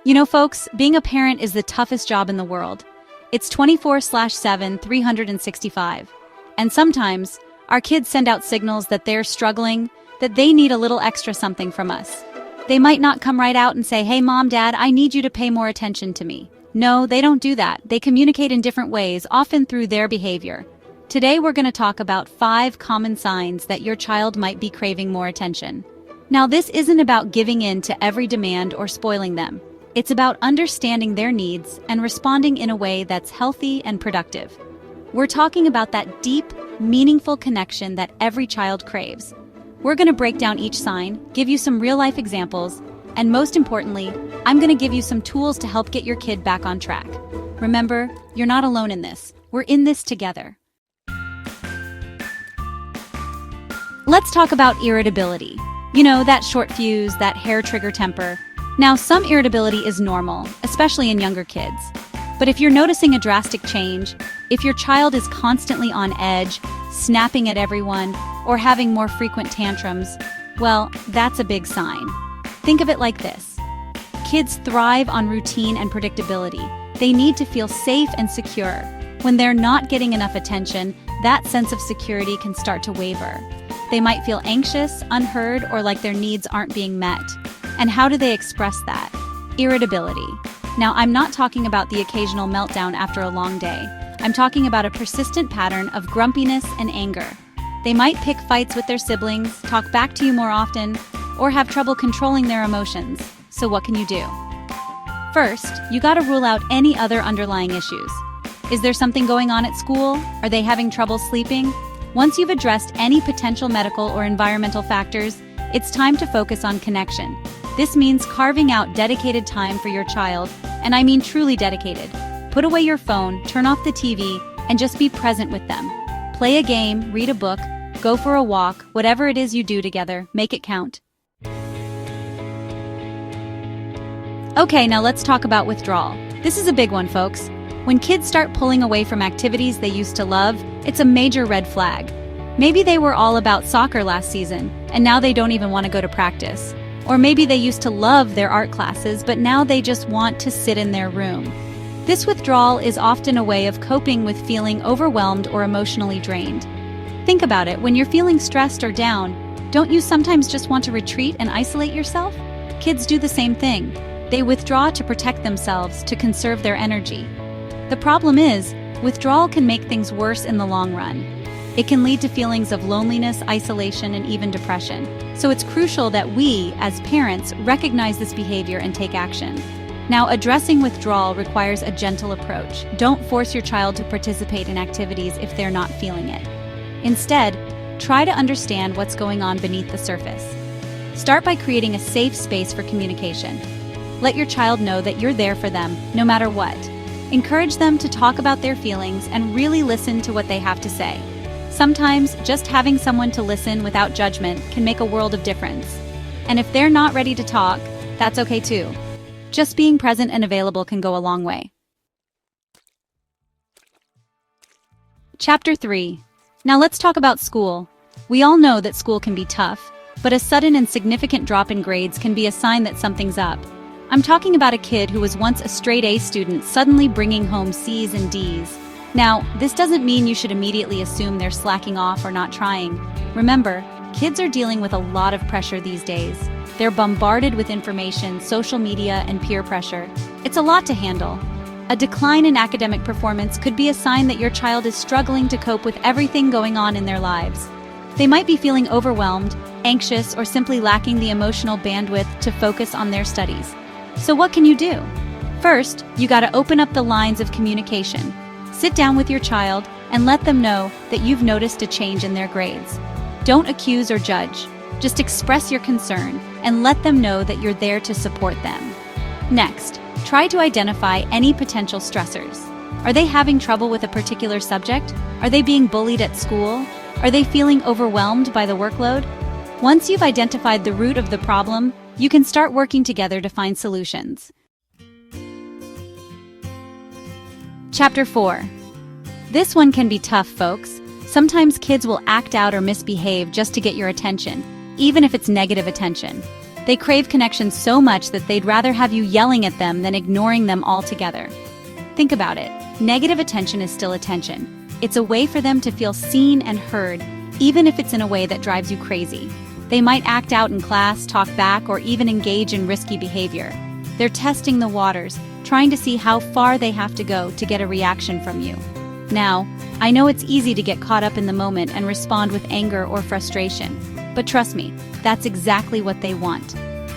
You know, folks, being a parent is the toughest job in the world. It's 24/7, 365. And sometimes, our kids send out signals that they're struggling, that they need a little extra something from us. They might not come right out and say, "Hey, Mom, Dad, I need you to pay more attention to me." No, they don't do that. They communicate in different ways, often through their behavior. Today, we're going to talk about 5 common signs that your child might be craving more attention. Now, this isn't about giving in to every demand or spoiling them. It's about understanding their needs and responding in a way that's healthy and productive. We're talking about that deep, meaningful connection that every child craves. We're going to break down each sign, give you some real-life examples, and most importantly, I'm going to give you some tools to help get your kid back on track. Remember, you're not alone in this. We're in this together. Let's talk about irritability. You know, that short fuse, that hair trigger temper. Now, some irritability is normal, especially in younger kids. But if you're noticing a drastic change, if your child is constantly on edge, snapping at everyone, or having more frequent tantrums, well, that's a big sign. Think of it like this. Kids thrive on routine and predictability. They need to feel safe and secure. When they're not getting enough attention, that sense of security can start to waver. They might feel anxious, unheard, or like their needs aren't being met. And how do they express that? Irritability. Now, I'm not talking about the occasional meltdown after a long day. I'm talking about a persistent pattern of grumpiness and anger. They might pick fights with their siblings, talk back to you more often, or have trouble controlling their emotions. So what can you do? First, you gotta rule out any other underlying issues. Is there something going on at school? Are they having trouble sleeping? Once you've addressed any potential medical or environmental factors, it's time to focus on connection. This means carving out dedicated time for your child, and I mean truly dedicated. Put away your phone, turn off the TV, and just be present with them. Play a game, read a book, go for a walk, whatever it is you do together, make it count. Okay, now let's talk about withdrawal. This is a big one, folks. When kids start pulling away from activities they used to love, it's a major red flag. Maybe they were all about soccer last season, and now they don't even want to go to practice. Or maybe they used to love their art classes, but now they just want to sit in their room. This withdrawal is often a way of coping with feeling overwhelmed or emotionally drained. Think about it, when you're feeling stressed or down, don't you sometimes just want to retreat and isolate yourself? Kids do the same thing. They withdraw to protect themselves, to conserve their energy. The problem is, withdrawal can make things worse in the long run. It can lead to feelings of loneliness, isolation, and even depression. So it's crucial that we, as parents, recognize this behavior and take action. Now, addressing withdrawal requires a gentle approach. Don't force your child to participate in activities if they're not feeling it. Instead, try to understand what's going on beneath the surface. Start by creating a safe space for communication. Let your child know that you're there for them, no matter what. Encourage them to talk about their feelings and really listen to what they have to say. Sometimes, just having someone to listen without judgment can make a world of difference. And if they're not ready to talk, that's okay too. Just being present and available can go a long way. Chapter 3. Now let's talk about school. We all know that school can be tough, but a sudden and significant drop in grades can be a sign that something's up. I'm talking about a kid who was once a straight A student suddenly bringing home C's and D's. Now, this doesn't mean you should immediately assume they're slacking off or not trying. Remember, kids are dealing with a lot of pressure these days. They're bombarded with information, social media, and peer pressure. It's a lot to handle. A decline in academic performance could be a sign that your child is struggling to cope with everything going on in their lives. They might be feeling overwhelmed, anxious, or simply lacking the emotional bandwidth to focus on their studies. So what can you do? First, you gotta open up the lines of communication. Sit down with your child and let them know that you've noticed a change in their grades. Don't accuse or judge. Just express your concern and let them know that you're there to support them. Next, try to identify any potential stressors. Are they having trouble with a particular subject? Are they being bullied at school? Are they feeling overwhelmed by the workload? Once you've identified the root of the problem, you can start working together to find solutions. Chapter 4. This one can be tough, folks. Sometimes kids will act out or misbehave just to get your attention, even if it's negative attention. They crave connection so much that they'd rather have you yelling at them than ignoring them altogether. Think about it. Negative attention is still attention. It's a way for them to feel seen and heard, even if it's in a way that drives you crazy. They might act out in class, talk back, or even engage in risky behavior. They're testing the waters, trying to see how far they have to go to get a reaction from you. Now, I know it's easy to get caught up in the moment and respond with anger or frustration, but trust me, that's exactly what they want.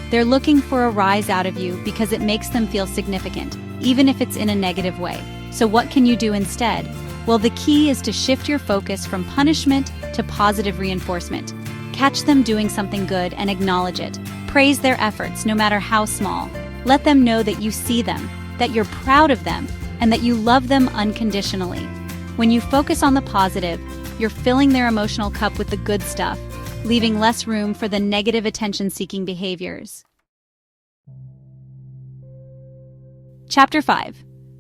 They're looking for a rise out of you because it makes them feel significant, even if it's in a negative way. So what can you do instead? Well, the key is to shift your focus from punishment to positive reinforcement. Catch them doing something good and acknowledge it. Praise their efforts, no matter how small. Let them know that you see them, that you're proud of them, and that you love them unconditionally. When you focus on the positive, you're filling their emotional cup with the good stuff, leaving less room for the negative attention-seeking behaviors. Chapter 5.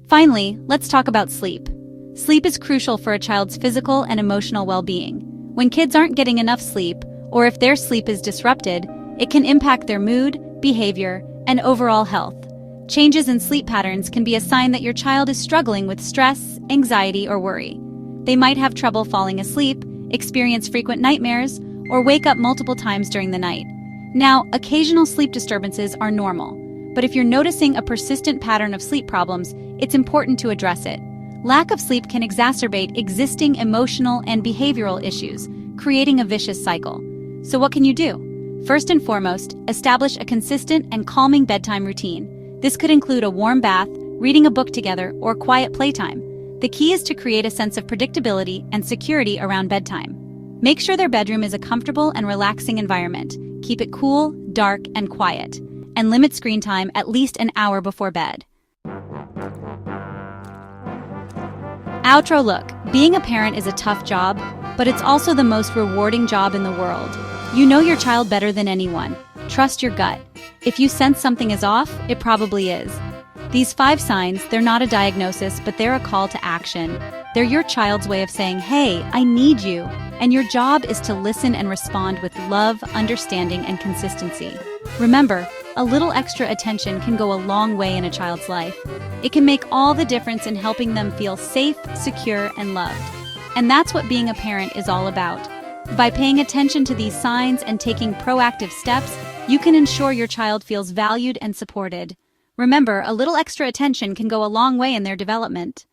Finally, let's talk about sleep. Sleep is crucial for a child's physical and emotional well-being. When kids aren't getting enough sleep, or if their sleep is disrupted, it can impact their mood, behavior, and overall health. Changes in sleep patterns can be a sign that your child is struggling with stress, anxiety, or worry. They might have trouble falling asleep, experience frequent nightmares, or wake up multiple times during the night. Now, occasional sleep disturbances are normal, but if you're noticing a persistent pattern of sleep problems, it's important to address it. Lack of sleep can exacerbate existing emotional and behavioral issues, creating a vicious cycle. So what can you do? First and foremost, establish a consistent and calming bedtime routine. This could include a warm bath, reading a book together, or quiet playtime. The key is to create a sense of predictability and security around bedtime. Make sure their bedroom is a comfortable and relaxing environment. Keep it cool, dark, and quiet. And limit screen time at least an hour before bed. Outro. Look, being a parent is a tough job, but it's also the most rewarding job in the world. You know your child better than anyone. Trust your gut. If you sense something is off, it probably is. These 5 signs, they're not a diagnosis, but they're a call to action. They're your child's way of saying, hey, I need you. And your job is to listen and respond with love, understanding, and consistency. Remember, a little extra attention can go a long way in a child's life. It can make all the difference in helping them feel safe, secure, and loved. And that's what being a parent is all about. By paying attention to these signs and taking proactive steps, you can ensure your child feels valued and supported. Remember, a little extra attention can go a long way in their development.